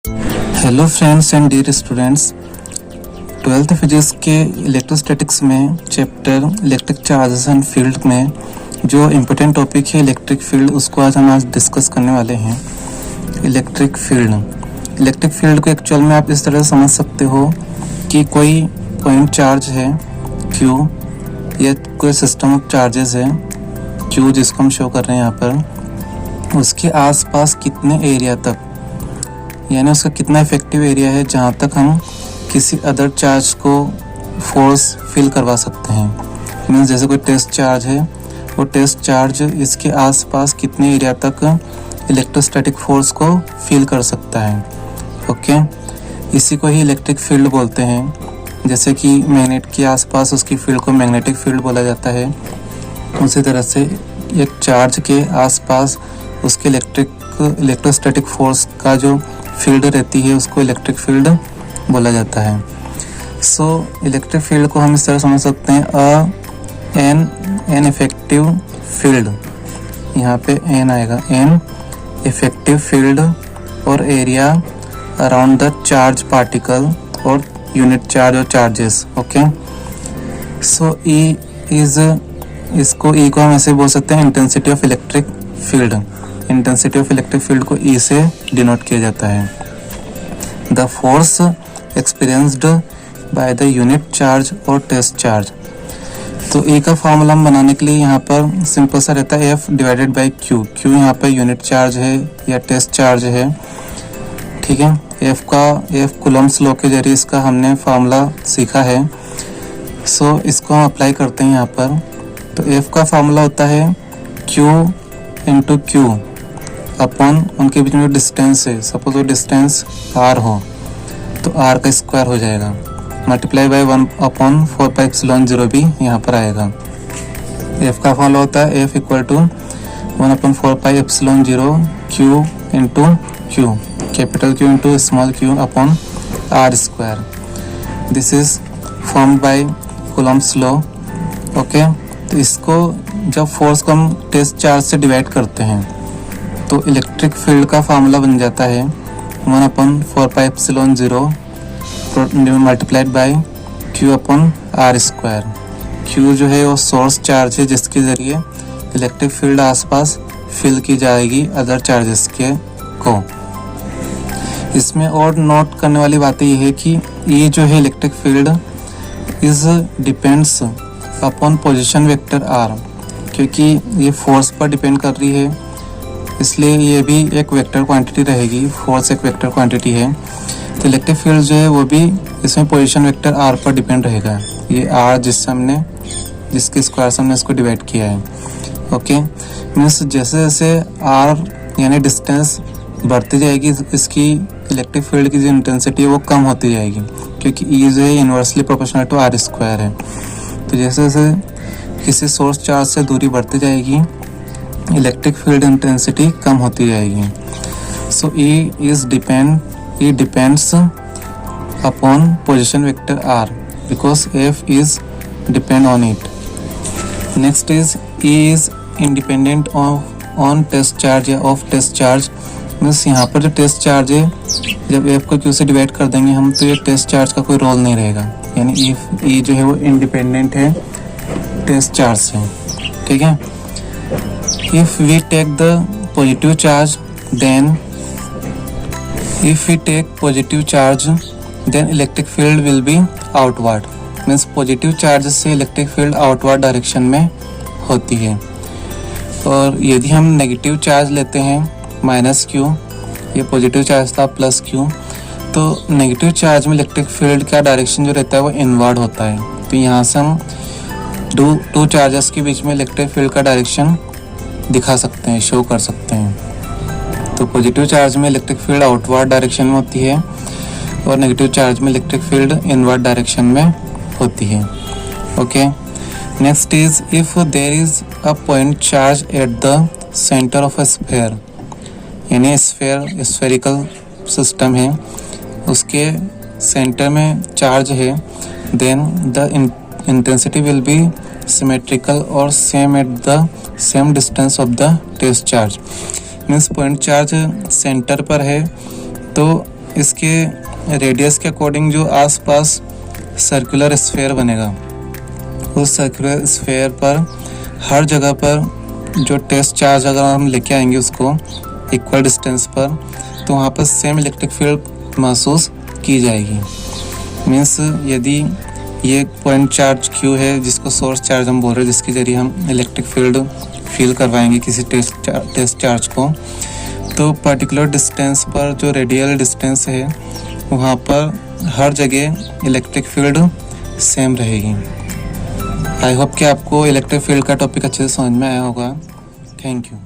Hello friends and dear students, 12th physics के electrostatics में chapter electric charges and field में जो important topic है इलेक्ट्रिक फील्ड, उसको आज डिस्कस करने वाले हैं। इलेक्ट्रिक फील्ड को एक्चुअल में आप इस तरह से समझ सकते हो कि कोई पॉइंट चार्ज है Q या कोई सिस्टम ऑफ चार्जेस है Q, जिसको हम शो कर रहे हैं यहाँ पर। उसके आसपास कितने एरिया तक, यानी उसका कितना इफेक्टिव एरिया है जहाँ तक हम किसी अदर चार्ज को फोर्स फील करवा सकते हैं। मीन्स जैसे कोई टेस्ट चार्ज है, वो टेस्ट चार्ज इसके आसपास कितने एरिया तक इलेक्ट्रोस्टैटिक फोर्स को फील कर सकता है। ओके, इसी को ही इलेक्ट्रिक फील्ड बोलते हैं। जैसे कि मैग्नेट के आसपास उसकी फील्ड को मैग्नेटिक फील्ड बोला जाता है, उसी तरह से एक चार्ज के आसपास उसके इलेक्ट्रोस्टैटिक फोर्स का जो फील्ड रहती है उसको इलेक्ट्रिक फील्ड बोला जाता है। सो इलेक्ट्रिक फील्ड को हम इस तरह समझ सकते हैं एन इफेक्टिव फील्ड, यहाँ पे एन आएगा, एन इफेक्टिव फील्ड और area around the charge particle और यूनिट चार्ज और charges. Okay, so E is, इसको ई को हम ऐसे बोल सकते हैं intensity of electric field. Intensity of electric field को ई से डिनोट किया जाता है। The force experienced by the unit charge और टेस्ट चार्ज। तो ई का फॉर्मूला हम बनाने के लिए यहाँ पर सिंपल सा रहता है F divided by Q। Q यहाँ पर यूनिट चार्ज है या टेस्ट चार्ज है, ठीक है। F कूलम्ब्स लॉ के जरिए इसका हमने फार्मूला सीखा है। सो इसको हम अप्लाई करते हैं यहाँ पर। तो F का फार्मूला होता है Q इंटू Q अपॉन उनके बीच में जो डिस्टेंस है, सपोज वो डिस्टेंस R हो तो R का स्क्वायर हो जाएगा, मल्टीप्लाई बाई 1 अपॉन 4πε0 भी यहाँ पर आएगा। F का फॉर्मूला होता है F equal to 1 upon 4πε0 Q into Q, capital Q into small q upon R square. This is formed by Coulomb's law. Okay, तो इसको जब फोर्स को हम टेस्ट चार्ज से डिवाइड करते हैं तो इलेक्ट्रिक फील्ड का फार्मूला बन जाता है 1 upon 4πε0 multiplied by Q upon R square. Q जो है वो सोर्स चार्ज है जिसके ज़रिए इलेक्ट्रिक फील्ड आसपास फिल की जाएगी अदर चार्जेस के को। इसमें और नोट करने वाली बात यह है कि ये जो है electric field is depends upon position vector R, क्योंकि ये फोर्स पर डिपेंड कर रही है, इसलिए ये भी एक वेक्टर क्वांटिटी रहेगी। फोर्स एक वेक्टर क्वांटिटी है, तो इलेक्ट्रिक फील्ड जो है वो भी इसमें पोजीशन वेक्टर R पर डिपेंड रहेगा। ये R जिसके स्क्वायर से हमने इसको डिवाइड किया है। ओके, मीन्स जैसे जैसे R यानी डिस्टेंस बढ़ती जाएगी इसकी इलेक्ट्रिक फील्ड की जो इंटेंसिटी है वो कम होती जाएगी, क्योंकि E जो है inversely proportional to R square है। तो जैसे जैसे किसी सोर्स चार्ज से दूरी बढ़ती जाएगी इलेक्ट्रिक फील्ड इंटेंसिटी कम होती जाएगी। So E depends upon position vector R because F is depend on it. Next is E is independent on test charge या ऑफ टेस्ट चार्ज। मीन्स यहाँ पर जो टेस्ट चार्ज है जब F को Q से डिवाइड कर देंगे हम तो ये टेस्ट चार्ज का कोई रोल नहीं रहेगा, यानी E जो है वो इंडिपेंडेंट है टेस्ट चार्ज से, ठीक है। If we take the positive charge, then electric field will be outward. Means positive charge से इलेक्ट्रिक फील्ड आउटवर्ड डायरेक्शन में होती है। और यदि हम नेगेटिव चार्ज लेते हैं माइनस Q, ये पॉजिटिव चार्ज था प्लस Q, तो नेगेटिव चार्ज में इलेक्ट्रिक फील्ड का डायरेक्शन जो रहता है वो इनवर्ड होता है। तो यहाँ से हम टू चार्जेस के बीच में इलेक्ट्रिक फील्ड का डायरेक्शन दिखा सकते हैं, शो कर सकते हैं। तो पॉजिटिव चार्ज में इलेक्ट्रिक फील्ड आउटवर्ड डायरेक्शन में होती है और नेगेटिव चार्ज में इलेक्ट्रिक फील्ड इनवर्ड डायरेक्शन में होती है। Okay, next is if there is a point charge at the center of a sphere, यानी स्फेरिकल सिस्टम है, उसके सेंटर में चार्ज है, then the intensity will be symmetrical और same at the same distance of the test charge. Means point charge center पर है तो इसके रेडियस के अकॉर्डिंग जो आसपास सर्कुलर स्फीयर बनेगा, उस सर्कुलर स्फीयर पर हर जगह पर जो टेस्ट चार्ज अगर हम लेके आएंगे उसको इक्वल डिस्टेंस पर, तो वहाँ पर सेम इलेक्ट्रिक फील्ड महसूस की जाएगी। मीन्स यदि ये पॉइंट चार्ज Q है जिसको सोर्स चार्ज हम बोल रहे हैं, जिसके ज़रिए हम इलेक्ट्रिक फील्ड फील करवाएंगे किसी टेस्ट चार्ज को, तो पर्टिकुलर डिस्टेंस पर जो रेडियल डिस्टेंस है वहाँ पर हर जगह इलेक्ट्रिक फील्ड सेम रहेगी। आई होप कि आपको इलेक्ट्रिक फील्ड का टॉपिक अच्छे से समझ में आया होगा। Thank you.